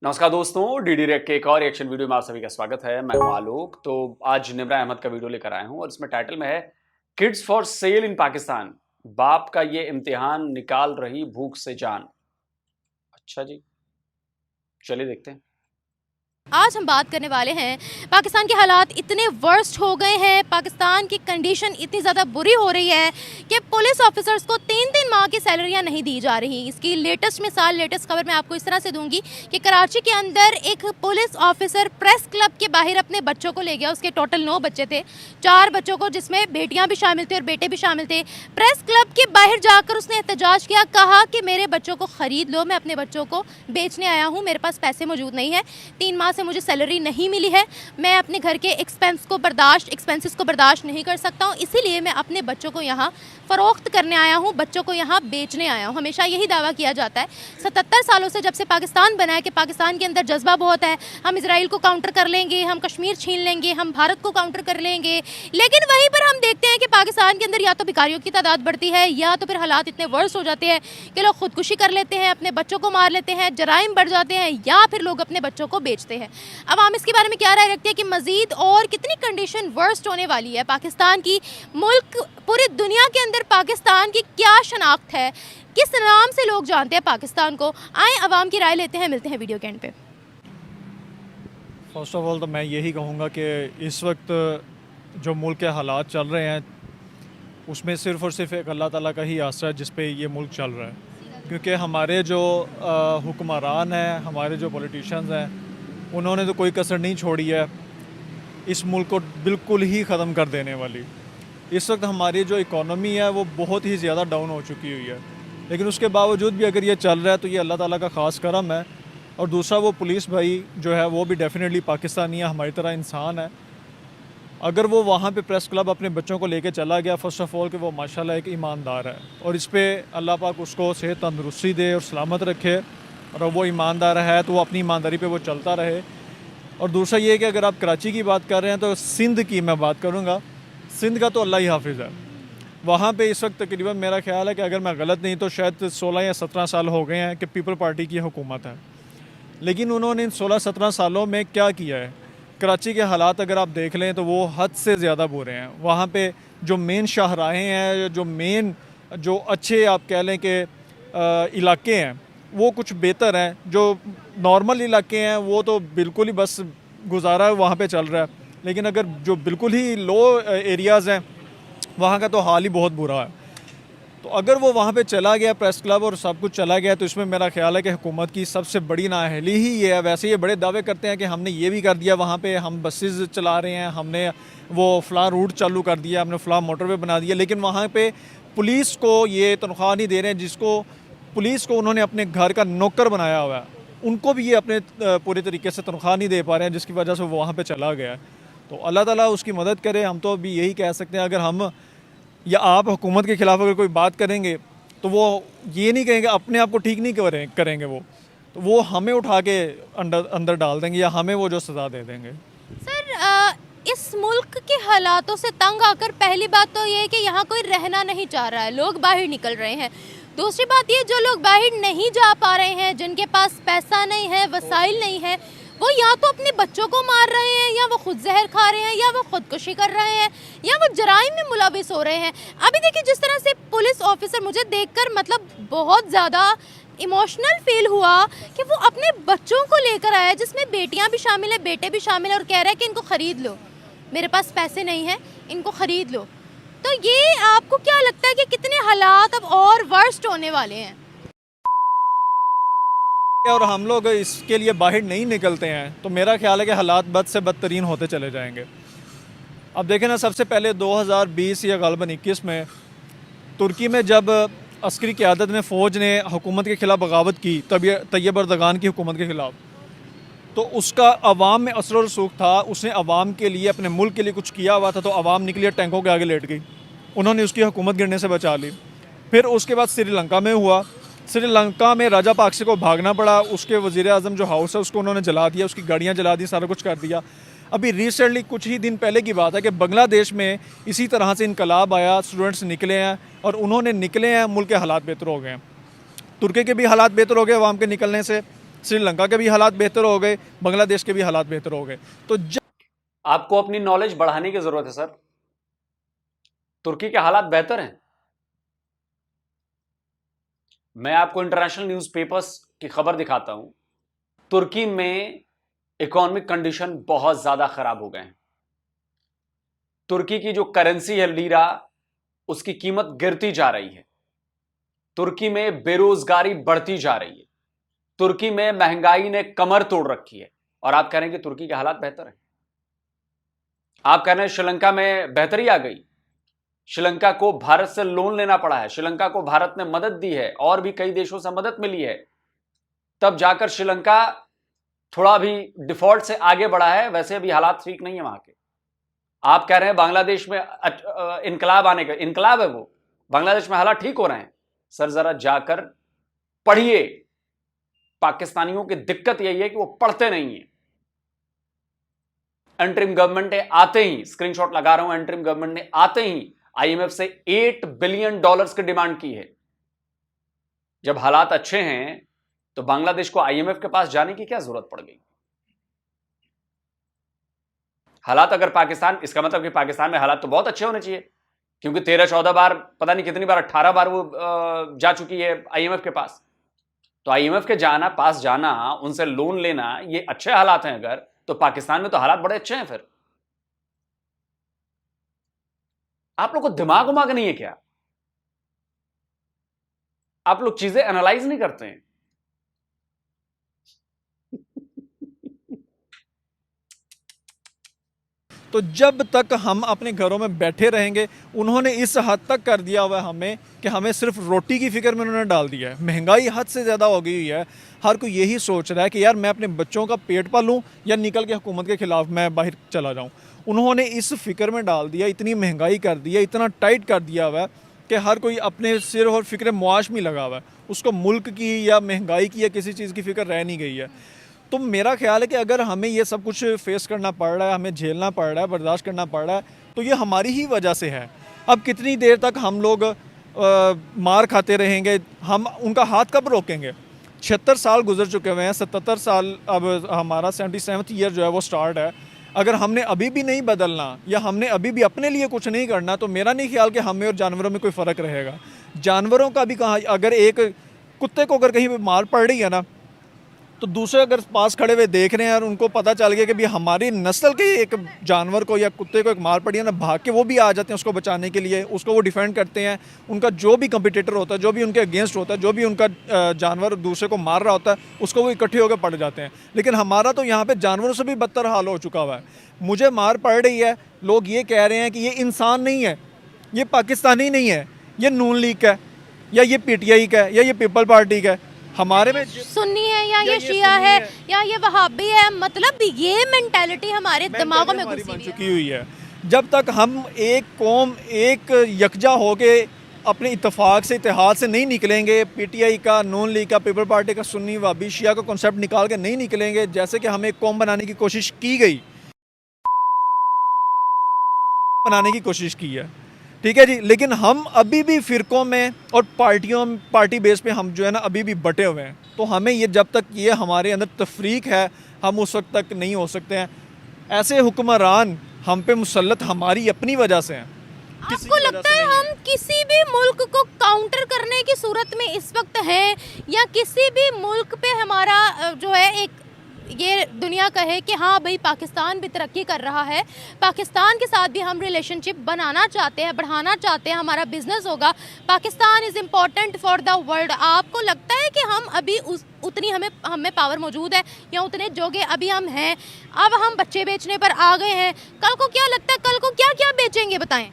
नमस्कार दोस्तों, DD rake के एक और रिएक्शन वीडियो में आप सभी का स्वागत है। मैं हूं आलोक। तो आज निम्रा अहमद का वीडियो लेकर आया हूं और इसमें टाइटल में है किड्स फॉर सेल इन पाकिस्तान, बाप का ये इम्तिहान निकाल रही भूख से जान। अच्छा जी, चलिए देखते हैं। आज हम बात करने वाले हैं, पाकिस्तान के हालात इतने वर्स्ट हो गए हैं, पाकिस्तान की कंडीशन इतनी ज़्यादा बुरी हो रही है कि पुलिस ऑफिसर्स को 3-3 माह की सैलरियां नहीं दी जा रही। इसकी लेटेस्ट मिसाल, लेटेस्ट खबर मैं आपको इस तरह से दूंगी कि कराची के अंदर एक पुलिस ऑफिसर प्रेस क्लब के बाहर अपने बच्चों को ले गया। उसके टोटल 9 बच्चे थे, 4 बच्चों को जिसमें बेटियाँ भी शामिल थी और बेटे भी शामिल थे। प्रेस क्लब के बाहर जाकर उसने एहतजाज किया, कहा कि मेरे बच्चों को ख़रीद लो, मैं अपने बच्चों को बेचने आया हूँ, मेरे पास पैसे मौजूद नहीं है, 3 माह से मुझे सैलरी नहीं मिली है, मैं अपने घर के एक्सपेंसेस को बर्दाश्त नहीं कर सकता हूँ, इसीलिए मैं अपने बच्चों को यहाँ फ़रोख्त करने आया हूँ, बच्चों को यहाँ बेचने आया हूँ। हमेशा यही दावा किया जाता है 77 सालों से, जब से पाकिस्तान बना है, कि पाकिस्तान के अंदर जज्बा बहुत है, हम इसराइल को काउंटर कर लेंगे, हम कश्मीर छीन लेंगे, हम भारत को काउंटर कर लेंगे। लेकिन वहीं पर हम देखते हैं कि पाकिस्तान के अंदर या तो भिखारियों की तादाद बढ़ती है, या तो फिर हालात इतने वर्स हो जाते हैं कि लोग खुदकुशी कर लेते हैं, अपने बच्चों को मार लेते हैं, जराइम बढ़ जाते हैं, या फिर लोग अपने बच्चों को बेचते हैं। अब हम इसके बारे में क्या राय रखते हैं कि मज़ीद और कितनी कंडीशन वर्स्ट होने वाली है पाकिस्तान की। मुल्क, पूरी दुनिया के अंदर पाकिस्तान की क्या शनाख्त है, किस नाम से लोग जानते हैं पाकिस्तान को। आए अवाम की राय लेते हैं, मिलते हैं वीडियो के एंड पे। फर्स्ट ऑफ ऑल तो मैं यही कहूँगा कि इस वक्त जो मुल्क के हालात चल रहे हैं उसमें सिर्फ़ और सिर्फ एक अल्लाह ताला का ही आसरा है जिस पे ये मुल्क चल रहा है। क्योंकि हमारे जो हुक्मरान हैं, हमारे जो पॉलिटिशियंस हैं, उन्होंने तो कोई कसर नहीं छोड़ी है इस मुल्क को बिल्कुल ही ख़त्म कर देने वाली। इस वक्त हमारी जो इकॉनमी है वो बहुत ही ज़्यादा डाउन हो चुकी हुई है, लेकिन उसके बावजूद भी अगर ये चल रहा है तो ये अल्लाह ताला का ख़ास करम है। और दूसरा, वो पुलिस भाई जो है वो भी डेफिनेटली पाकिस्तानी है, हमारी तरह इंसान है। अगर वो वहाँ पे प्रेस क्लब अपने बच्चों को लेके चला गया, फ़र्स्ट ऑफ़ ऑल कि वो माशाल्लाह एक ईमानदार है, और इस पर अल्लाह पाक उसको सेहत तंदरुस्ती दे और सलामत रखे, और वो ईमानदार है तो वो अपनी ईमानदारी पे वो चलता रहे। और दूसरा ये कि अगर आप कराची की बात कर रहे हैं तो सिंध की मैं बात करूँगा। सिंध का तो अल्लाह ही हाफिज़ है। वहाँ पे इस वक्त तकरीबन मेरा ख्याल है कि अगर मैं गलत नहीं तो शायद 16 या 17 साल हो गए हैं कि पीपल पार्टी की हुकूमत है। लेकिन उन्होंने इन 16-17 सालों में क्या किया है? कराची के हालात अगर आप देख लें तो वो हद से ज़्यादा बुरे हैं। वहाँ पे जो मेन शाहराहें हैं, जो अच्छे आप कह लें कि इलाके हैं, वो कुछ बेहतर हैं। जो नॉर्मल इलाके हैं वो तो बिल्कुल ही बस गुजारा वहाँ पे चल रहा है। लेकिन अगर जो बिल्कुल ही लो एरियाज़ हैं, वहाँ का तो हाल ही बहुत बुरा है। तो अगर वो वहाँ पे चला गया प्रेस क्लब और सब कुछ चला गया, तो इसमें मेरा ख्याल है कि हुकूमत की सबसे बड़ी नाअहली ही ये है। वैसे ये बड़े दावे करते हैं कि हमने ये भी कर दिया, वहाँ पे हम बसेस चला रहे हैं, हमने वो फ़लाँ रूट चालू कर दिया, हमने फ़लाँ मोटरवे बना दिया, लेकिन वहाँ पे पुलिस को ये तनख्वाह नहीं दे रहे हैं जिसको पुलिस को उन्होंने अपने घर का नौकर बनाया हुआ है, उनको भी ये अपने पूरे तरीके से तनख्वाह नहीं दे पा रहे हैं, जिसकी वजह से वो वहाँ पर चला गया है। तो अल्लाह ताला उसकी मदद करे। हम तो अभी यही कह सकते हैं, अगर हम या आप हुकूमत के ख़िलाफ़ अगर कोई बात करेंगे तो वो ये नहीं कहेंगे, अपने आप को ठीक नहीं करेंगे, वो हमें उठा के अंदर डाल देंगे या हमें वो जो सज़ा दे देंगे। सर, इस मुल्क के हालातों से तंग आकर पहली बात तो ये है कि यहाँ कोई रहना नहीं चाह रहा है, लोग बाहर निकल रहे हैं। दूसरी बात ये, जो लोग बाहर नहीं जा पा रहे हैं, जिनके पास पैसा नहीं है, वसाइल नहीं है, वो या तो अपने बच्चों को मार रहे हैं, या वो खुद जहर खा रहे हैं, या वो खुदकुशी कर रहे हैं, या वो जराइम में मुलविस हो रहे हैं। अभी देखिए, जिस तरह से पुलिस ऑफिसर, मुझे देखकर मतलब बहुत ज़्यादा इमोशनल फील हुआ कि वो अपने बच्चों को लेकर आया, जिसमें बेटियां भी शामिल है, बेटे भी शामिल है, और कह रहा है कि इनको ख़रीद लो, मेरे पास पैसे नहीं हैं, इनको ख़रीद लो। तो ये आपको क्या लगता है कि कितने हालात अब और वर्स्ट होने वाले हैं? और हम लोग इसके लिए बाहर नहीं निकलते हैं तो मेरा ख्याल है कि हालात बद से बदतरीन होते चले जाएंगे। अब देखें ना, सबसे पहले 2020 या ग़ालिबन 21 में तुर्की में जब अस्करी क़यादत में फ़ौज ने हुकूमत के ख़िलाफ़ बगावत की, तैयब अर्दगान की हुकूमत के ख़िलाफ़, तो उसका अवाम में असर और रसूख था। उसने अवाम के लिए, अपने मुल्क के लिए कुछ किया हुआ था, तो अवाम निकली टैंकों के आगे लेट गई, उन्होंने उसकी हुकूमत गिरने से बचा ली। फिर उसके बाद श्रीलंका में हुआ, श्रीलंका में राजापाक्से को भागना पड़ा, उसके वज़ीर आज़म जो हाउस है उसको उन्होंने जला दिया, उसकी गाड़ियाँ जला दी, सारा कुछ कर दिया। अभी रिसेंटली कुछ ही दिन पहले की बात है कि बांग्लादेश में इसी तरह से इनकलाब आया, स्टूडेंट्स निकले हैं और उन्होंने निकले हैं, मुल्क के हालात बेहतर हो गए हैं। तुर्की के भी हालात बेहतर हो गए अवाम के निकलने से, श्रीलंका के भी हालात बेहतर हो गए, बांग्लादेश के भी हालात बेहतर हो गए। तो आपको अपनी नॉलेज बढ़ाने की जरूरत है सर। तुर्की के हालात बेहतर हैं। मैं आपको इंटरनेशनल न्यूज़पेपर्स की खबर दिखाता हूं। तुर्की में इकोनॉमिक कंडीशन बहुत ज्यादा खराब हो गए हैं। तुर्की की जो करेंसी है लीरा, उसकी कीमत गिरती जा रही है। तुर्की में बेरोजगारी बढ़ती जा रही है। तुर्की में महंगाई ने कमर तोड़ रखी है। और आप कह रहे हैं कि तुर्की के हालात बेहतर हैं। आप कह रहे हैं श्रीलंका में बेहतरी आ गई। श्रीलंका को भारत से लोन लेना पड़ा है, श्रीलंका को भारत ने मदद दी है, और भी कई देशों से मदद मिली है, तब जाकर श्रीलंका थोड़ा भी डिफॉल्ट से आगे बढ़ा है। वैसे भी हालात ठीक नहीं है वहां के। आप कह रहे हैं बांग्लादेश में इनकलाब आने का, इनकलाब है वो, बांग्लादेश में हालात ठीक हो रहे हैं। सर जरा जाकर पढ़िए। पाकिस्तानियों की दिक्कत यही है कि वो पढ़ते नहीं है। एंटरिम गवर्नमेंट ने आते ही, स्क्रीनशॉट लगा रहा हूं, एंटरिम गवर्नमेंट ने आते ही आईएमएफ से $8 बिलियन की डिमांड की है। जब हालात अच्छे हैं तो बांग्लादेश को आईएमएफ के पास जाने की क्या जरूरत पड़ गई? हालात अगर पाकिस्तान, इसका मतलब कि पाकिस्तान में हालात तो बहुत अच्छे होने चाहिए, क्योंकि 13-14 बार, पता नहीं कितनी बार, 18 बार वो जा चुकी है आईएमएफ के पास। तो आईएमएफ के पास जाना, उनसे लोन लेना, ये अच्छे हालात हैं अगर, तो पाकिस्तान में तो हालात बड़े अच्छे हैं। फिर आप लोग को दिमाग उमाग नहीं है क्या? आप लोग चीजें एनालाइज नहीं करते हैं। तो जब तक हम अपने घरों में बैठे रहेंगे, उन्होंने इस हद तक कर दिया हुआ है हमें कि हमें सिर्फ रोटी की फिक्र में उन्होंने डाल दिया है। महंगाई हद से ज़्यादा हो गई है। हर कोई यही सोच रहा है कि यार मैं अपने बच्चों का पेट पालूं या निकल के हुकूमत के खिलाफ मैं बाहर चला जाऊं। उन्होंने इस फिक्र में डाल दिया, इतनी महंगाई कर दी है, इतना टाइट कर दिया हुआ है कि हर कोई अपने सिर और फिक्र मुआश में लगा हुआ है। उसको मुल्क की या महंगाई की या किसी चीज़ की फिक्र रह नहीं गई है। तो मेरा ख्याल है कि अगर हमें ये सब कुछ फेस करना पड़ रहा है, हमें झेलना पड़ रहा है, बर्दाश्त करना पड़ रहा है, तो ये हमारी ही वजह से है। अब कितनी देर तक हम लोग मार खाते रहेंगे? हम उनका हाथ कब रोकेंगे? 76 साल गुजर चुके हुए हैं, 77 साल, अब हमारा 77th ईयर जो है वो स्टार्ट है। अगर हमने अभी भी नहीं बदलना या हमने अभी भी अपने लिए कुछ नहीं करना, तो मेरा नहीं ख्याल कि हमें और जानवरों में कोई फ़र्क रहेगा। जानवरों का भी कहाँ, अगर एक कुत्ते को अगर कहीं पर मार पड़ रही है ना, तो दूसरे अगर पास खड़े हुए देख रहे हैं और उनको पता चल गया कि भाई हमारी नस्ल के एक जानवर को या कुत्ते को एक मार पड़ी है ना, भाग के वो भी आ जाते हैं उसको बचाने के लिए, उसको वो डिफेंड करते हैं। उनका जो भी कंपिटिटर होता है, जो भी उनके अगेंस्ट होता है, जो भी उनका जानवर दूसरे को मार रहा होता है, उसको वो इकट्ठे होकर पड़ जाते हैं। लेकिन हमारा तो यहाँ पर जानवरों से भी बदतर हाल हो चुका हुआ है। मुझे मार पड़ रही है, लोग ये कह रहे हैं कि ये इंसान नहीं है, ये पाकिस्तानी नहीं है, ये नून लीग का है, या ये PTI का है, या ये पीपल पार्टी का है। हमारे में सुन्नी है या ये शिया है या ये वहाबी है, मतलब ये मेंटालिटी हमारे दिमागों में घुसी चुकी हुई है। जब तक हम एक कौम, एक यकजा होके अपने इत्तेफाक से, इत्तेहाद से नहीं निकलेंगे, PTI का, नून लीग का, पीपल पार्टी का, सुन्नी वहाबी शिया का कॉन्सेप्ट निकाल के नहीं निकलेंगे, जैसे कि हमें एक कौम बनाने की कोशिश की गई, बनाने की कोशिश की है, ठीक है जी। लेकिन हम अभी भी फ़िरकों में और पार्टी बेस पे हम जो है ना अभी भी बटे हुए हैं। तो हमें ये, जब तक ये हमारे अंदर तफरीक है, हम उस वक्त तक नहीं हो सकते हैं। ऐसे हुक्मरान हम पे मुसल्लत हमारी अपनी वजह से हैं। आपको लगता है हम किसी भी मुल्क को काउंटर करने की सूरत में इस वक्त हैं, या किसी भी मुल्क पे हमारा जो है एक ये दुनिया कहे कि हाँ भाई पाकिस्तान भी तरक्की कर रहा है, पाकिस्तान के साथ भी हम रिलेशनशिप बनाना चाहते हैं, बढ़ाना चाहते हैं, हमारा बिजनेस होगा, Pakistan is important for the world. आपको लगता है कि हम अभी उतनी हमें पावर मौजूद है, या उतने जोगे अभी हम हैं? अब हम बच्चे बेचने पर आ गए हैं, कल को क्या लगता है, कल को क्या क्या बेचेंगे बताएं?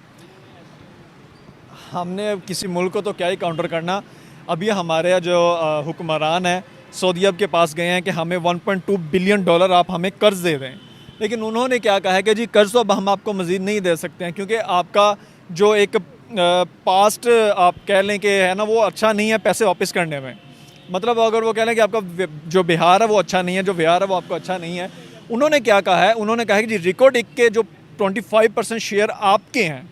हमने किसी मुल्क को तो क्या ही काउंटर करना। अभी हमारे जो हुक्मरान हैं सऊदी अरब के पास गए हैं कि हमें $1.2 बिलियन आप हमें कर्ज दे दें, लेकिन उन्होंने क्या कहा है कि जी कर्ज तो अब हम आपको मज़ीद नहीं दे सकते हैं, क्योंकि आपका जो एक पास्ट आप कह लें कि है ना, वो अच्छा नहीं है पैसे वापस करने में। मतलब अगर वो कह लें कि आपका जो बिहार है वो अच्छा नहीं है, जो बिहार है वो आपको अच्छा नहीं है। उन्होंने क्या कहा है, उन्होंने कहा है कि जी रिकॉर्ड के जो 25% शेयर आपके हैं,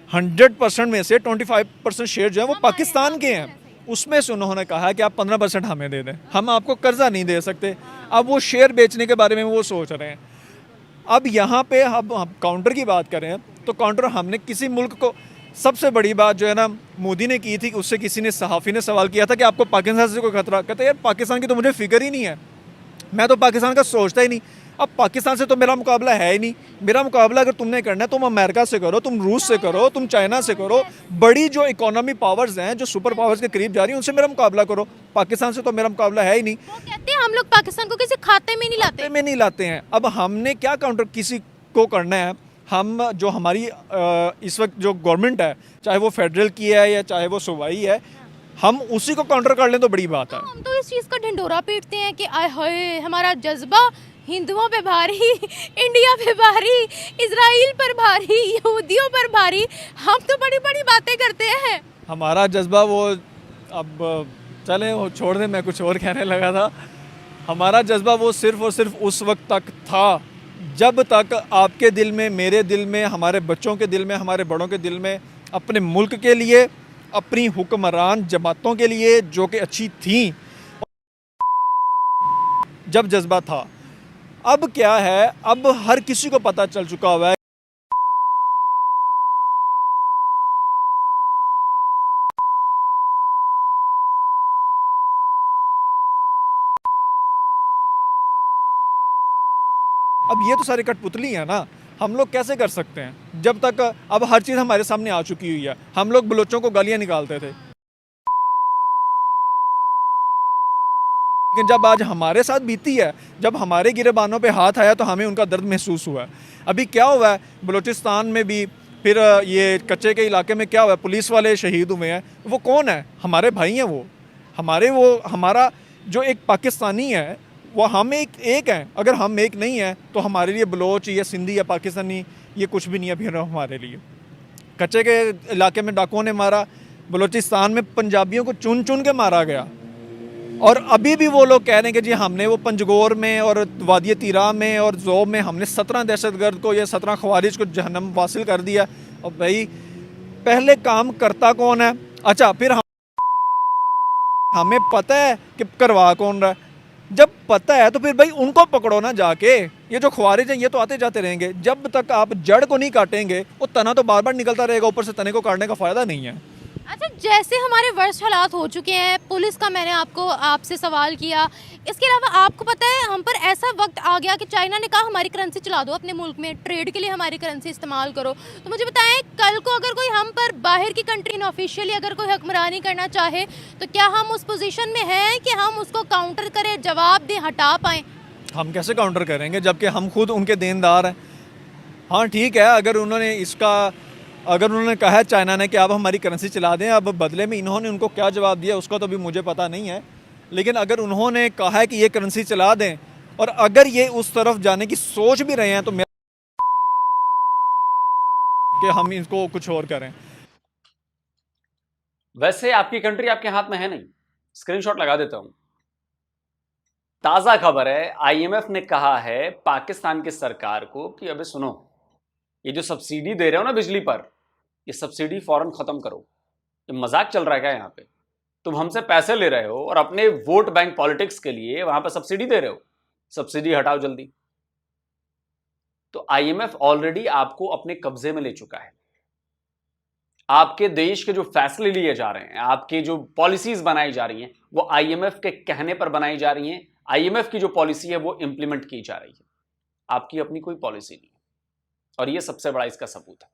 100% में से 25% शेयर जो है वो पाकिस्तान के हैं, उसमें से उन्होंने कहा कि आप 15% हमें दे दें, हम आपको कर्जा नहीं दे सकते। अब वो शेयर बेचने के बारे में वो सोच रहे हैं। अब यहाँ पे हम काउंटर की बात करें तो काउंटर हमने किसी मुल्क को, सबसे बड़ी बात जो है ना मोदी ने की थी, उससे किसी ने सहाफ़ी ने सवाल किया था कि आपको पाकिस्तान से कोई खतरा, कहते यार पाकिस्तान की तो मुझे फिक्र ही नहीं है, मैं तो पाकिस्तान का सोचता ही नहीं। अब पाकिस्तान से तो मेरा मुकाबला है ही नहीं। मेरा मुकाबला अगर तुमने करना है तुम अमेरिका से करो, तुम रूस से करो, तुम चाइना से करो, बड़ी जो इकोनॉमी पावर्स हैं जो सुपर पावर्स के करीब जा रही हैं उनसे मेरा मुकाबला करो। पाकिस्तान से तो मेरा मुकाबला है ही नहीं। वो कहते हैं हम लोग पाकिस्तान को किसी खाते में नहीं लाते। में नहीं लाते हैं। अब हमने क्या काउंटर किसी को करना है? हम जो हमारी इस वक्त जो गवर्नमेंट है, चाहे वो फेडरल की है या चाहे वो सूबाई है, हम उसी को काउंटर कर लें तो बड़ी बात है। हम तो इस चीज़ का ढिंडोरा पीटते हैं कि आय हाय हमारा जज्बा हिंदुओं पे भारी, इंडिया पे भारी, इजराइल पर भारी, यहूदियों पर भारी। हम तो बड़ी बड़ी बातें करते हैं। हमारा जज्बा वो, अब चले वो छोड़ दें, मैं कुछ और कहने लगा था। हमारा जज्बा वो सिर्फ़ और सिर्फ उस वक्त तक था जब तक आपके दिल में, मेरे दिल में, हमारे बच्चों के दिल में, हमारे बड़ों के दिल में अपने मुल्क के लिए, अपनी हुक्मरान जमातों के लिए जो कि अच्छी थीं, जब जज्बा था। अब क्या है, अब हर किसी को पता चल चुका हुआ है। अब ये तो सारी कठपुतली है ना, हम लोग कैसे कर सकते हैं जब तक, अब हर चीज़ हमारे सामने आ चुकी हुई है। हम लोग बलोचों को गालियाँ निकालते थे, लेकिन जब आज हमारे साथ बीती है, जब हमारे गिरेबानों पे हाथ आया तो हमें उनका दर्द महसूस हुआ है। अभी क्या हुआ है बलूचिस्तान में भी, फिर ये कच्चे के इलाके में क्या हुआ है, पुलिस वाले शहीद हुए हैं। वो कौन है? हमारे भाई हैं वो हमारा जो एक पाकिस्तानी है वो हम एक हैं। अगर हम एक नहीं हैं तो हमारे लिए बलोच या सिंधी या पाकिस्तानी ये कुछ भी नहीं है फिर हमारे लिए। कच्चे के इलाके में डाकुओं ने मारा, बलूचिस्तान में पंजाबियों को चुन चुन के मारा गया, और अभी भी वो लोग कह रहे हैं कि जी हमने वो पंजगोर में और वादी तीरा में और ज़ोब में हमने 17 दहशतगर्द को या 17 खवारिज को जहन्नम वासिल कर दिया। और भाई पहले काम करता कौन है? अच्छा, फिर हमें पता है कि करवा कौन रहा है। जब पता है तो फिर भाई उनको पकड़ो ना जाके। ये जो ख्वारिज हैं ये तो आते जाते रहेंगे, जब तक आप जड़ को नहीं काटेंगे वो तना तो बार बार निकलता रहेगा, ऊपर से तने को काटने का फ़ायदा नहीं है। अच्छा, जैसे हमारे वर्स्ट हालात हो चुके हैं, पुलिस का मैंने आपसे सवाल किया, इसके अलावा आपको पता है हम पर ऐसा वक्त आ गया कि चाइना ने कहा हमारी करेंसी चला दो अपने मुल्क में, ट्रेड के लिए हमारी करेंसी इस्तेमाल करो। तो मुझे बताएं, कल को अगर कोई हम पर बाहर की कंट्री ऑफिशियली अगर कोई हुक्मरानी करना चाहे तो क्या हम उस पोजीशन में हैं कि हम उसको काउंटर करें, जवाब दें, हटा पाएँ? हम कैसे काउंटर करेंगे जबकि हम खुद उनके देनदार हैं। हाँ ठीक है, अगर उन्होंने कहा है चाइना ने कि आप हमारी करेंसी चला दें, अब बदले में इन्होंने उनको क्या जवाब दिया उसका तो भी मुझे पता नहीं है, लेकिन अगर उन्होंने कहा है कि ये करेंसी चला दें और अगर ये उस तरफ जाने की सोच भी रहे हैं तो मैं कि हम इनको कुछ और करें। वैसे आपकी कंट्री आपके हाथ में है नहीं, स्क्रीनशॉट लगा देता हूं। ताजा खबर है, आईएमएफ ने कहा है पाकिस्तान की सरकार को कि अबे सुनो, ये जो सब्सिडी दे रहे हो ना बिजली पर, ये सब्सिडी फौरन खत्म करो। ये मजाक चल रहा है क्या? यहाँ पे तुम हमसे पैसे ले रहे हो और अपने वोट बैंक पॉलिटिक्स के लिए वहां पर सब्सिडी दे रहे हो। सब्सिडी हटाओ जल्दी। तो आईएमएफ ऑलरेडी आपको अपने कब्जे में ले चुका है। आपके देश के जो फैसले लिए जा रहे हैं, आपके जो पॉलिसीज बनाई जा रही हैं, वो आईएमएफ के कहने पर बनाई जा रही हैं। आईएमएफ की जो पॉलिसी है वो इंप्लीमेंट की जा रही है, आपकी अपनी कोई पॉलिसी नहीं है, और ये सबसे बड़ा इसका सबूत है।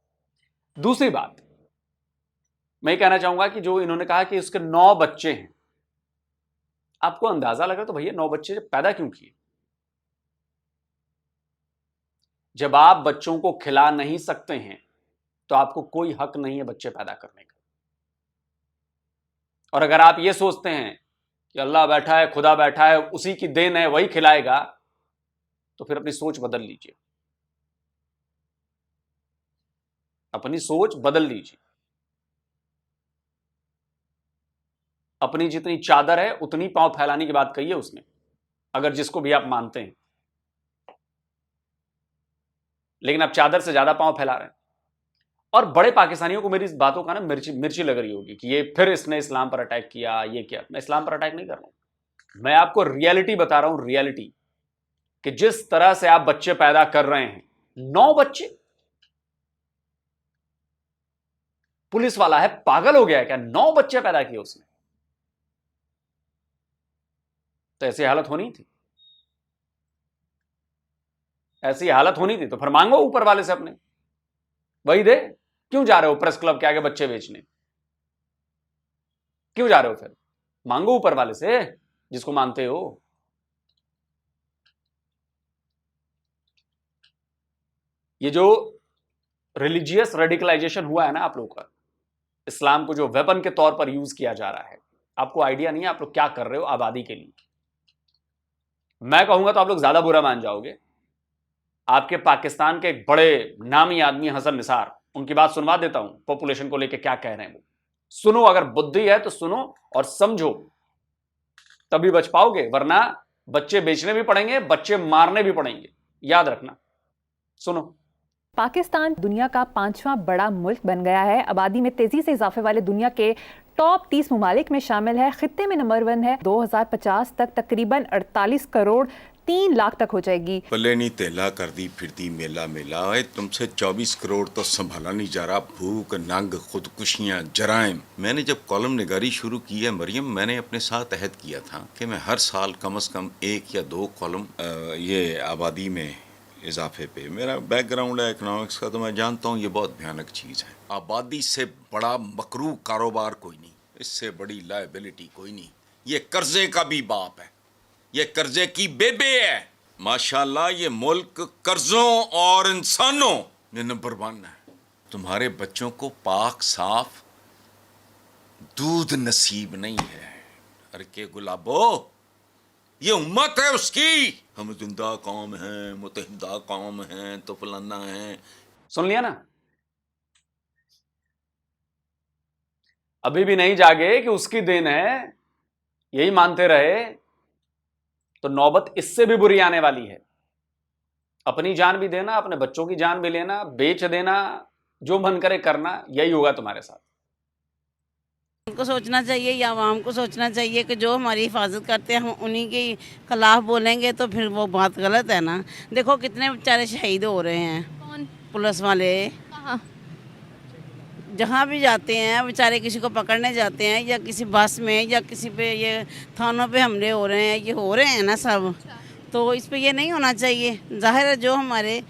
दूसरी बात मैं कहना चाहूंगा कि जो इन्होंने कहा कि उसके 9 बच्चे हैं, आपको अंदाजा लगा तो भैया 9 बच्चे पैदा क्यों किए? जब आप बच्चों को खिला नहीं सकते हैं तो आपको कोई हक नहीं है बच्चे पैदा करने का। और अगर आप ये सोचते हैं कि अल्लाह बैठा है, खुदा बैठा है, उसी की देन है, वही खिलाएगा, तो फिर अपनी सोच बदल लीजिए, अपनी सोच बदल लीजिए। अपनी जितनी चादर है उतनी पांव फैलाने की बात कही है उसने, अगर जिसको भी आप मानते हैं, लेकिन आप चादर से ज्यादा पांव फैला रहे हैं। और बड़े पाकिस्तानियों को मेरी इस बातों का ना मिर्ची मिर्ची लग रही होगी कि ये फिर इसने इस्लाम पर अटैक किया, ये किया। मैं इस्लाम पर अटैक नहीं कर रहा हूं, मैं आपको रियलिटी बता रहा हूं, रियलिटी, कि जिस तरह से आप बच्चे पैदा कर रहे हैं, 9 बच्चे, पुलिस वाला है, पागल हो गया है क्या? 9 बच्चे पैदा किए उसने, तो ऐसी हालत होनी थी, ऐसी हालत होनी थी तो फिर मांगो ऊपर वाले से अपने, वही दे। क्यों जा रहे हो प्रेस क्लब के आगे बच्चे बेचने? क्यों जा रहे हो? फिर मांगो ऊपर वाले से जिसको मानते हो। ये जो रिलीजियस रेडिकलाइजेशन हुआ है ना आप लोगों का, इस्लाम को जो वेपन के तौर पर यूज किया जा रहा है, आपको आइडिया नहीं है आप लोग क्या कर रहे हो आबादी के लिए। मैं कहूंगा तो आप लोग ज्यादा बुरा मान जाओगे। आपके पाकिस्तान के एक बड़े नामी आदमी हसन निसार, उनकी बात सुनवा देता हूं, पॉपुलेशन को लेकर क्या कह रहे हैं वो। सुनो, अगर बुद्धि है तो सुनो और समझो, तभी बच पाओगे, वरना बच्चे बेचने भी पड़ेंगे, बच्चे मारने भी पड़ेंगे, याद रखना। सुनो। पाकिस्तान दुनिया का 5वां बड़ा मुल्क बन गया है। आबादी में तेजी से इजाफे वाले दुनिया के टॉप 30 ममालिक में शामिल है। खित्ते में नंबर 1 है। 2050 तक तकरीबन 48 करोड़ 3 लाख तक हो जाएगी। पले नहीं तेला कर दी फिरती मेला मेला है, तुमसे 24 करोड़ तो संभाला नहीं जा रहा। भूख, नंग, खुदकुशियां, जराइम। मैंने जब कॉलम निगारी शुरू की है मरियम, मैंने अपने साथ अहद किया था कि मैं हर साल कम से कम 1 या 2 कॉलम ये आबादी में इजाफे पे। मेरा बैकग्राउंड है इकोनॉमिक्स का, तो मैं जानता हूँ ये बहुत भयानक चीज़ है। आबादी से बड़ा मकरू कारोबार कोई नहीं, इससे बड़ी लायबिलिटी कोई नहीं। ये कर्जे का भी बाप है, ये कर्जे की बेबे है। माशाल्लाह ये मुल्क कर्जों और इंसानों में नंबर 1 है। तुम्हारे बच्चों को पाक साफ दूध नसीब नहीं है। अरे के गुलाबो, ये उम्मत है उसकी। हम जिंदा कौम हैं, मुतहिदा कौम हैं, तो फलाना है। सुन लिया ना? अभी भी नहीं जागे कि उसकी देन है, यही मानते रहे तो नौबत इससे भी बुरी आने वाली है। अपनी जान भी देना, अपने बच्चों की जान भी लेना, बेच देना, जो मन करे करना, यही होगा तुम्हारे साथ। उनको सोचना चाहिए या आवाम को सोचना चाहिए कि जो हमारी हिफाजत करते हैं हम उन्हीं के खिलाफ बोलेंगे तो फिर वो बात गलत है ना। देखो कितने बेचारे शहीद हो रहे हैं। कौन? पुलिस वाले कहाँ? जहाँ भी जाते हैं बेचारे, किसी को पकड़ने जाते हैं या किसी बस में या किसी पे, ये थानों पे हमले हो रहे हैं, ये हो रहे हैं ना सब। तो इस पे ये नहीं होना चाहिए। जाहिर है जो हमारे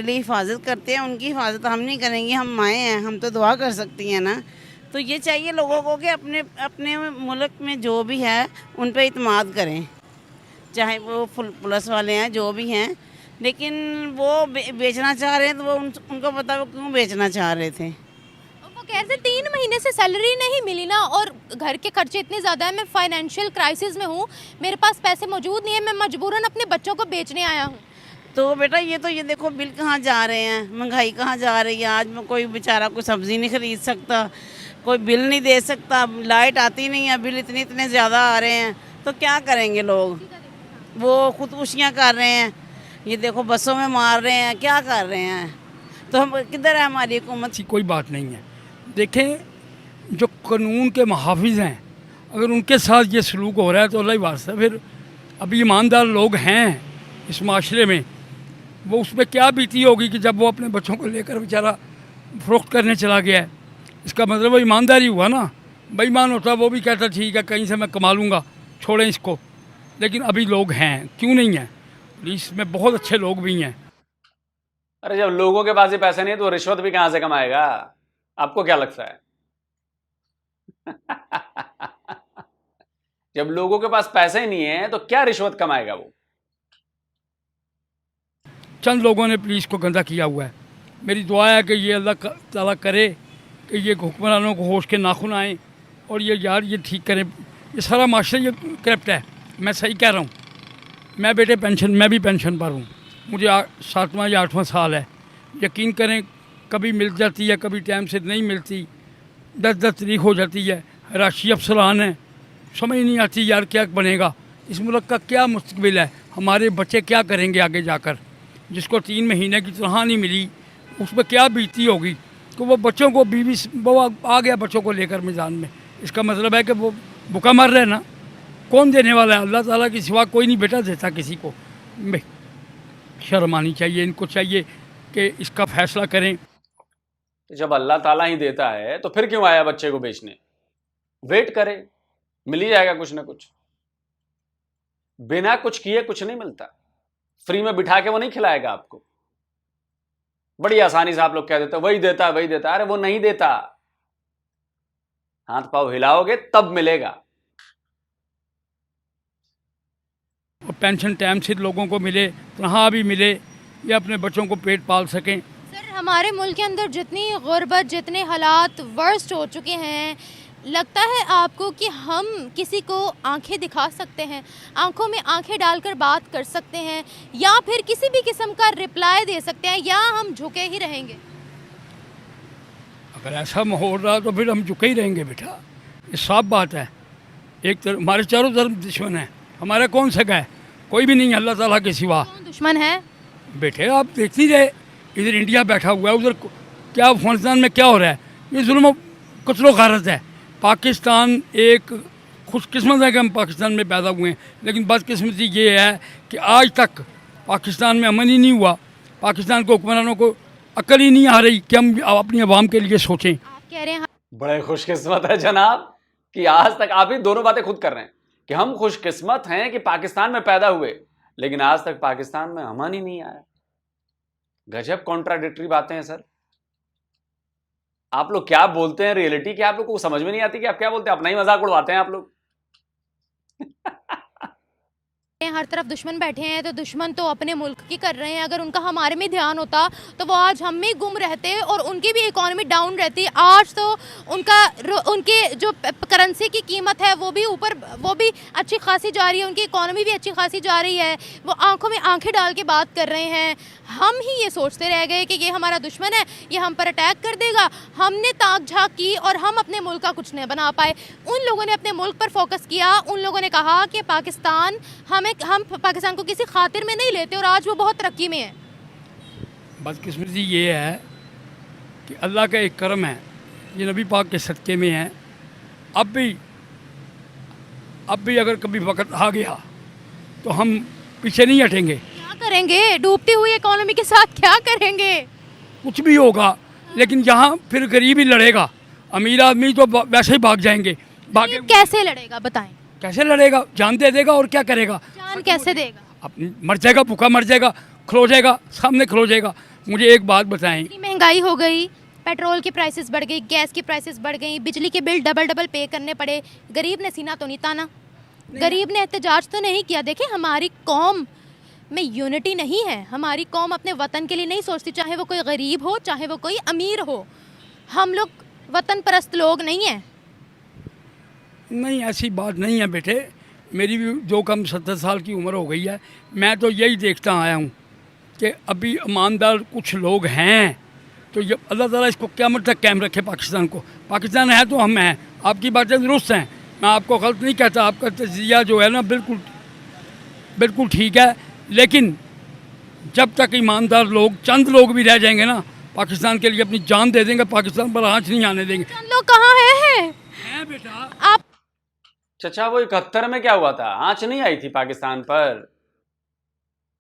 लिए हिफाजत करते हैं उनकी हिफाजत हम नहीं करेंगे, हम माएँ हैं, हम तो दुआ कर सकती हैं ना। तो ये चाहिए लोगों को कि अपने अपने मुल्क में जो भी है उन पे इत्माद करें, चाहे वो पुलिस वाले हैं जो भी हैं। लेकिन वो बेचना चाह रहे हैं तो वो उनको पता वो क्यों बेचना चाह रहे थे। वो कह रहे थे 3 महीने से सैलरी नहीं मिली ना, और घर के खर्चे इतने ज़्यादा है, मैं फाइनेंशियल क्राइसिस में हूँ, मेरे पास पैसे मौजूद नहीं है, मैं मजबूरन अपने बच्चों को बेचने आया हूँ। तो बेटा ये देखो बिल कहाँ जा रहे हैं, महंगाई कहाँ जा रही है। आज में कोई बेचारा कोई सब्ज़ी नहीं खरीद सकता, कोई बिल नहीं दे सकता, लाइट आती नहीं है, बिल इतने ज़्यादा आ रहे हैं, तो क्या करेंगे लोग। वो खुदकुशियाँ कर रहे हैं, ये देखो बसों में मार रहे हैं, क्या कर रहे हैं। तो हम किधर है हमारी हुकूमत। ऐसी कोई बात नहीं है। देखें जो कानून के मुहाफिज हैं, अगर उनके साथ ये सलूक हो रहा है तो अल्लाह वास्ता फिर अभी ईमानदार लोग हैं इस माशरे में, वो उस पर क्या बीती होगी कि जब वो अपने बच्चों को लेकर बेचारा फ़रोख्त करने चला गया है। इसका मतलब वो ईमानदारी हुआ ना। बेईमान होता वो भी कहता ठीक है कहीं से मैं कमा लूँगा, छोड़ें इसको। लेकिन अभी लोग हैं, क्यों नहीं हैं, पुलिस में बहुत अच्छे लोग भी हैं। अरे जब लोगों के पास ही पैसे नहीं तो रिश्वत भी कहां से कमाएगा? आपको क्या लगता है? जब लोगों के पास पैसे ही नहीं है तो क्या रिश्वत कमाएगा वो? चंद लोगों ने पुलिस को गंदा किया हुआ है। मेरी दुआ है कि ये अल्लाह ताला करे कि ये हुक्मरानों को होश के नाखुन आएँ और ये यार ये ठीक करें। ये सारा माशरा ये करप्ट है, मैं सही कह रहा हूँ। मैं बेटे मैं भी पेंशन पर हूँ, मुझे 7वां या 8वां साल है। यकीन करें कभी मिल जाती है, कभी टाइम से नहीं मिलती, 10 तारीख हो जाती है। राशि अफसरान है, समझ नहीं आती यार क्या बनेगा, इस मुल्क का क्या मुस्तकबिल है, हमारे बच्चे क्या करेंगे आगे जाकर। जिसको 3 महीने की तनख्वाह नहीं मिली उस पर क्या बीती होगी। तो वो बच्चों को बीवी वो आ गया बच्चों को लेकर मैदान में, इसका मतलब है कि वो भूखा मर रहे ना। कौन देने वाला है? अल्लाह ताला के सिवा कोई नहीं बेटा देता किसी को। शर्म आनी चाहिए इनको, चाहिए कि इसका फैसला करें। जब अल्लाह ताला ही देता है तो फिर क्यों आया बच्चे को बेचने? वेट करे, मिल ही जाएगा कुछ ना कुछ। बिना कुछ किए कुछ नहीं मिलता। फ्री में बिठा के वो नहीं खिलाएगा आपको। बड़ी आसानी से आप लोग कह देते वही देता वही देता। अरे वो नहीं देता, हाथ पांव हिलाओगे तब मिलेगा। और पेंशन टाइम से लोगों को मिले, तनख्वाह भी मिले, या अपने बच्चों को पेट पाल सकें। सर, हमारे मुल्क के अंदर जितनी गुर्बत, जितने हालात वर्स्ट हो चुके हैं, लगता है आपको कि हम किसी को आंखें दिखा सकते हैं, आंखों में आंखें डालकर बात कर सकते हैं, या फिर किसी भी किस्म का रिप्लाई दे सकते हैं, या हम झुके ही रहेंगे? अगर ऐसा माहौल रहा तो फिर हम झुके ही रहेंगे बेटा, ये साफ बात है। एक तरफ हमारे चारों तरफ दुश्मन है, हमारा कौन सगा है? कोई भी नहीं, अल्लाह ताला के सिवा। कौन दुश्मन है? बेटे आप देखते ही रहे, इधर इंडिया बैठा हुआ है, उधर क्या अफगानिस्तान में क्या हो रहा है। ये जुल्म कत्लो गारत है। पाकिस्तान एक खुशकिस्मत है कि हम पाकिस्तान में पैदा हुए हैं, लेकिन बदकिस्मती ये है कि आज तक पाकिस्तान में अमन ही नहीं हुआ। पाकिस्तान को हुक्मरानों को अकल ही नहीं आ रही कि हम अपनी आवाम के लिए सोचें। आप कह रहे हैं बड़े खुशकिस्मत है जनाब कि आज तक आप ही दोनों बातें खुद कर रहे हैं कि हम खुशकिस्मत हैं कि पाकिस्तान में पैदा हुए, लेकिन आज तक पाकिस्तान में अमन ही नहीं आया। गजब कॉन्ट्राडिक्टरी बातें हैं सर। आप लोग क्या बोलते हैं, रियलिटी क्या आप लोग को समझ में नहीं आती कि आप क्या बोलते हैं? अपना ही मजाक उड़वाते हैं आप लोग। हर तरफ दुश्मन बैठे हैं, तो दुश्मन तो अपने मुल्क की कर रहे हैं। अगर उनका हमारे में ध्यान होता तो वो आज हम में गुम रहते और उनकी भी इकॉनमी डाउन रहती। आज तो उनके जो करेंसी की कीमत है वो भी ऊपर, वो भी अच्छी खासी जा रही है, उनकी इकॉनमी भी अच्छी खासी जा रही है। वो आंखों में आंखें डाल के बात कर रहे हैं। हम ही ये सोचते रह गए कि ये हमारा दुश्मन है, ये हम पर अटैक कर देगा। हमने ताक झाँक की और हम अपने मुल्क का कुछ नहीं बना पाए। उन लोगों ने अपने मुल्क पर फोकस किया। उन लोगों ने कहा कि पाकिस्तान हम पाकिस्तान को किसी खातिर में नहीं लेते, और आज वो बहुत तरक्की में है। बदकिस्मती ये है कि अल्लाह का एक करम है, ये नबी पाक के सदक़े में है। अब भी अगर कभी वक्त आ गया तो हम पीछे नहीं हटेंगे। क्या करेंगे? डूबती हुई इकोनॉमी के साथ क्या करेंगे? कुछ भी होगा, लेकिन यहाँ फिर गरीब ही लड़ेगा। अमीर आदमी तो वैसे ही भाग जाएंगे। भागे कैसे लड़ेगा बताएं? कैसे लड़ेगा? जान दे देगा और क्या करेगा? जान कैसे देगा? अपनी मर जाएगा, भूखा मर जाएगा, खलो जाएगा, सामने खलो जाएगा। मुझे एक बात बताएं, इतनी महंगाई हो गई, पेट्रोल की प्राइसेस बढ़ गई, गैस की प्राइसेस बढ़ गई, बिजली के बिल डबल पे करने पड़े। गरीब ने सीना तो नहीं ताना, गरीब ने एहतजाज तो नहीं किया। देखिए, हमारी कौम में यूनिटी नहीं है। हमारी कौम अपने वतन के लिए नहीं सोचती, चाहे वो कोई गरीब हो, चाहे वो कोई अमीर हो। हम लोग वतन परस्त लोग नहीं हैं। नहीं ऐसी बात नहीं है बेटे। मेरी भी जो कम 70 साल की उम्र हो गई है, मैं तो यही देखता आया हूँ कि अभी ईमानदार कुछ लोग हैं। तो ये अल्लाह ताला इसको क़यामत तक कायम रखे पाकिस्तान को। पाकिस्तान है तो हम हैं। आपकी बातें दुरुस्त हैं, मैं आपको गलत नहीं कहता। आपका तजिया जो है ना बिल्कुल ठीक है, लेकिन जब तक ईमानदार लोग, चंद लोग भी रह जाएंगे ना, पाकिस्तान के लिए अपनी जान दे देंगे, पाकिस्तान पर आँच नहीं आने देंगे। चंद लोग कहाँ हैं बेटा? आप चचा, वो 71 में क्या हुआ था? आंच नहीं आई थी पाकिस्तान पर?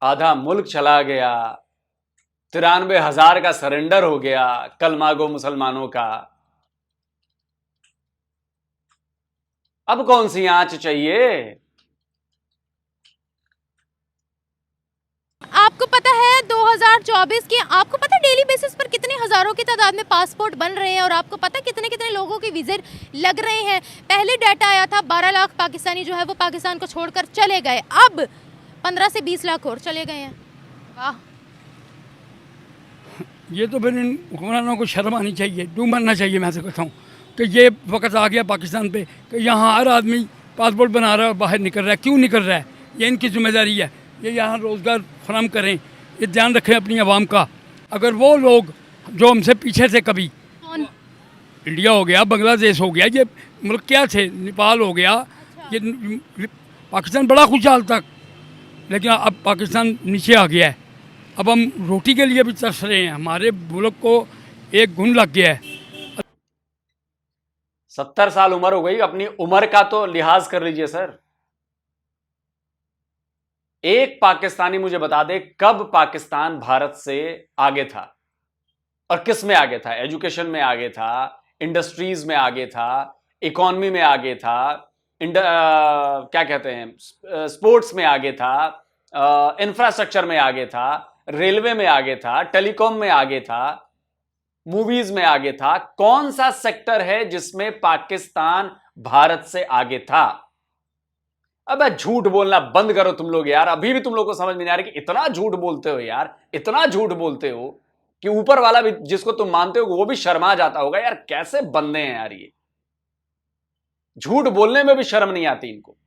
आधा मुल्क चला गया, 93,000 का सरेंडर हो गया कलमा गो मुसलमानों का। अब कौन सी आंच चाहिए? आपको पता है 2024 के, आपको पता है डेली बेसिस पर कितने हज़ारों की तादाद में पासपोर्ट बन रहे हैं, और आपको पता है कितने कितने लोगों के वीज़े लग रहे हैं। पहले डाटा आया था 12 लाख पाकिस्तानी जो है वो पाकिस्तान को छोड़कर चले गए, अब 15 से 20 लाख और चले गए हैं। वाह, ये तो फिर इन हुक्मरानों को शर्म आनी चाहिए, डूब मरना चाहिए। मैं तो कहता हूँ कि ये वक्त आ गया पाकिस्तान पे कि यहाँ हर आदमी पासपोर्ट बना रहा है और बाहर निकल रहा है। क्यों निकल रहा है? ये इनकी जिम्मेदारी है। ये यहाँ रोज़गार फराहम करें, ये ध्यान रखें अपनी आवाम का। अगर वो लोग जो हमसे पीछे थे, कभी कौन? इंडिया हो गया, बांग्लादेश हो गया, ये मुल्क क्या थे, नेपाल हो गया, ये पाकिस्तान बड़ा खुशहाल था, लेकिन अब पाकिस्तान नीचे आ गया है। अब हम रोटी के लिए भी तरस रहे हैं। हमारे मुल्क को एक घुन लग गया है। 70 साल उम्र हो गई, अपनी उम्र का तो लिहाज कर लीजिए सर। एक पाकिस्तानी मुझे बता दे कब पाकिस्तान भारत से आगे था, और किस में आगे था? एजुकेशन में आगे था, इंडस्ट्रीज में आगे था, इकोनॉमी में आगे था, क्या कहते हैं, स्पोर्ट्स में आगे था, इंफ्रास्ट्रक्चर में आगे था, रेलवे में आगे था, टेलीकॉम में आगे था, मूवीज में आगे था। कौन सा सेक्टर है जिसमें पाकिस्तान भारत से आगे था? अबे झूठ बोलना बंद करो तुम लोग यार। अभी भी तुम लोग को समझ में नहीं आ रहा कि इतना झूठ बोलते हो यार, इतना झूठ बोलते हो कि ऊपर वाला भी जिसको तुम मानते हो वो भी शर्मा जाता होगा। यार कैसे बंदे हैं यार ये, झूठ बोलने में भी शर्म नहीं आती इनको।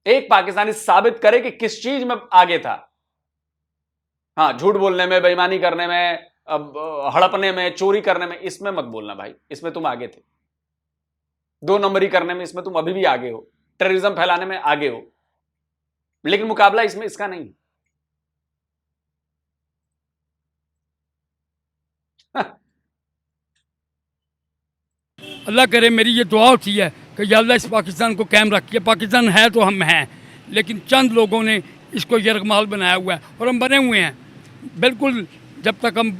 एक पाकिस्तानी साबित करे कि किस चीज में आगे था। हाँ, झूठ बोलने में, बेईमानी करने में, हड़पने में, चोरी करने में, इसमें मत बोलना भाई, इसमें तुम आगे थे। 2 नंबरी करने में इसमें तुम अभी भी आगे हो, टेररिज्म फैलाने में आगे हो, लेकिन मुकाबला इसमें इसका नहीं। अल्लाह करे, मेरी ये दुआ होती है कि या अल्लाह इस पाकिस्तान को कायम रखिए। पाकिस्तान है तो हम हैं, लेकिन चंद लोगों ने इसको यरगमाल बनाया हुआ है और हम बने हुए हैं। बिल्कुल जब तक हम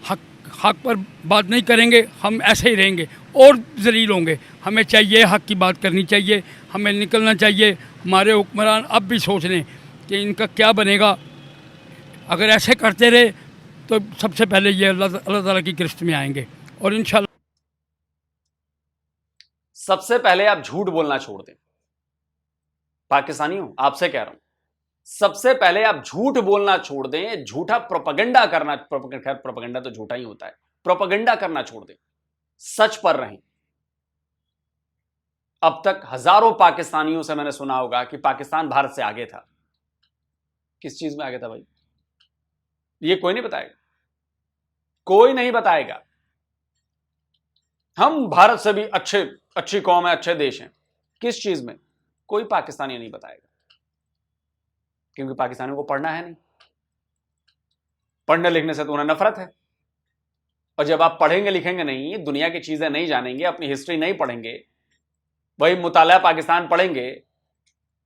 हक पर बात नहीं करेंगे हम ऐसे ही रहेंगे और जलील होंगे। हमें चाहिए हक की बात करनी चाहिए, हमें निकलना चाहिए। हमारे हुक्मरान अब भी सोच लें कि इनका क्या बनेगा। अगर ऐसे करते रहे तो सबसे पहले ये अल्लाह ताला की गिरफ्त में आएंगे और इंशाल्लाह। सबसे पहले आप झूठ बोलना छोड़ दें। पाकिस्तानियों, आपसे कह रहा हूं, सबसे पहले आप झूठ बोलना छोड़ दें, झूठा प्रोपेगेंडा करना, खैर प्रोपेगेंडा तो झूठा ही होता है, प्रोपेगेंडा करना छोड़ दें, सच पर रहें। अब तक हजारों पाकिस्तानियों से मैंने सुना होगा कि पाकिस्तान भारत से आगे था। किस चीज में आगे था भाई? ये कोई नहीं बताएगा, कोई नहीं बताएगा। हम भारत से भी अच्छी कौम है, अच्छे देश हैं। किस चीज में? कोई पाकिस्तानी नहीं बताएगा, क्योंकि पाकिस्तानियों को पढ़ना है नहीं। पढ़ने लिखने से तो उन्हें नफरत है, और जब आप पढ़ेंगे लिखेंगे नहीं, दुनिया की चीजें नहीं जानेंगे, अपनी हिस्ट्री नहीं पढ़ेंगे, वही मुताला पाकिस्तान पढ़ेंगे,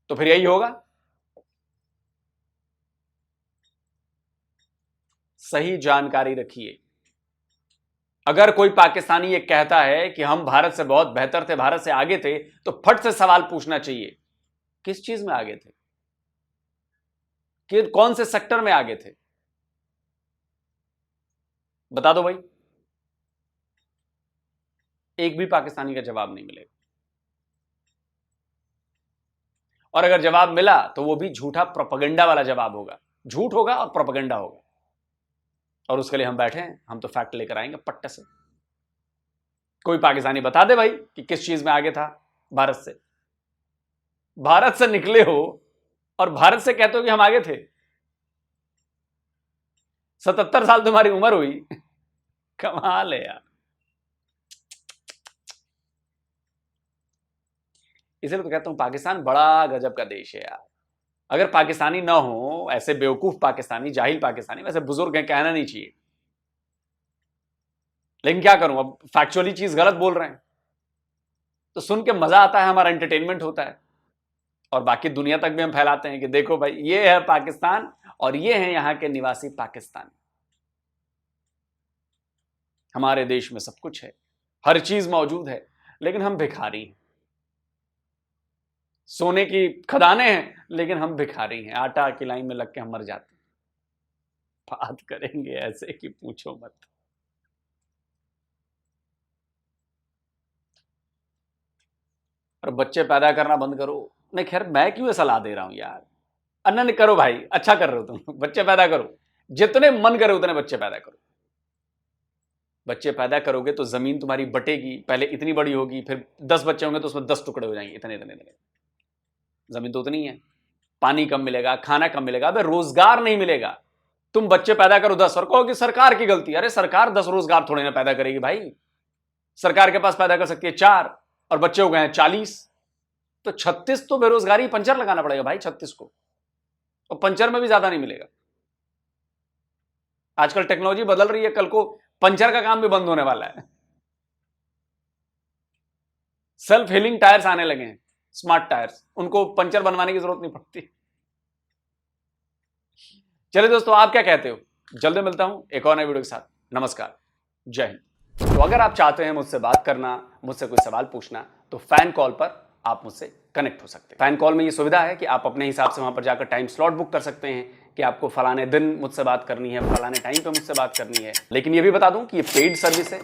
तो फिर यही होगा। सही जानकारी रखिए। अगर कोई पाकिस्तानी ये कहता है कि हम भारत से बहुत बेहतर थे, भारत से आगे थे, तो फट से सवाल पूछना चाहिए, किस चीज में आगे थे, कि कौन से सेक्टर में आगे थे? बता दो भाई। एक भी पाकिस्तानी का जवाब नहीं मिलेगा, और अगर जवाब मिला तो वो भी झूठा प्रोपेगेंडा वाला जवाब होगा। झूठ होगा और प्रोपेगेंडा होगा, और उसके लिए हम बैठे हैं, हम तो फैक्ट लेकर आएंगे पट्टे से। कोई पाकिस्तानी बता दे भाई कि किस चीज में आगे था भारत से। भारत से निकले हो और भारत से कहते हो कि हम आगे थे। 77 साल तुम्हारी उम्र हुई, कमाल है यार। इसलिए तो कहता हूं पाकिस्तान बड़ा गजब का देश है यार। अगर पाकिस्तानी ना हो, ऐसे बेवकूफ पाकिस्तानी, जाहिल पाकिस्तानी, वैसे बुजुर्ग हैं, कहना नहीं चाहिए, लेकिन क्या करूं, अब फैक्चुअली चीज गलत बोल रहे हैं तो सुन के मजा आता है, हमारा एंटरटेनमेंट होता है, और बाकी दुनिया तक भी हम फैलाते हैं कि देखो भाई ये है पाकिस्तान और ये है यहां के निवासी पाकिस्तानी। हमारे देश में सब कुछ है, हर चीज मौजूद है, लेकिन हम भिखारी हैं। सोने की खदानें हैं, लेकिन हम भिखारी हैं। आटा की लाइन में लग के हम मर जाते हैं। बात करेंगे ऐसे कि पूछो मत। और बच्चे पैदा करना बंद करो। नहीं, खैर मैं क्यों सलाह दे रहा हूं यार। अन्य करो भाई, अच्छा कर रहे हो तुम, बच्चे पैदा करो, जितने मन करे उतने बच्चे पैदा करो। बच्चे पैदा करोगे तो जमीन तुम्हारी बटेगी, पहले इतनी बड़ी होगी, फिर 10 बच्चे होंगे तो उसमें 10 टुकड़े हो जाएंगे, इतने इतने इतने। जमीन तो उतनी है, पानी कम मिलेगा, खाना कम मिलेगा, अबे रोजगार नहीं मिलेगा। तुम बच्चे पैदा करो 10 और कहो कि सरकार की गलती। अरे सरकार 10 रोजगार थोड़े ना पैदा करेगी भाई। सरकार के पास पैदा कर सकती है 4, और बच्चे हो गए हैं 40, तो 36 तो बेरोजगारी पंचर लगाना पड़ेगा भाई 36 को, और पंचर में भी ज्यादा नहीं मिलेगा। आजकल टेक्नोलॉजी बदल रही है, कल को पंचर का काम भी बंद होने वाला है। सेल्फ हीलिंग टायर्स आने लगे हैं, स्मार्ट टायर्स, उनको पंचर बनवाने की जरूरत नहीं पड़ती। चलिए दोस्तों, आप क्या कहते हो? जल्दी मिलता हूं एक और नए वीडियो के साथ। नमस्कार, जय हिंद। तो अगर आप चाहते हैं मुझसे बात करना, मुझसे कोई सवाल पूछना, तो फैन कॉल पर आप मुझसे कनेक्ट हो सकते हैं। फैन कॉल में ये सुविधा है कि आप अपने हिसाब से वहां पर जाकर टाइम स्लॉट बुक कर सकते हैं कि आपको फलाने दिन मुझसे बात करनी है, फलाने टाइम पे मुझसे बात करनी है। लेकिन ये भी बता दूं कि ये पेड सर्विस है,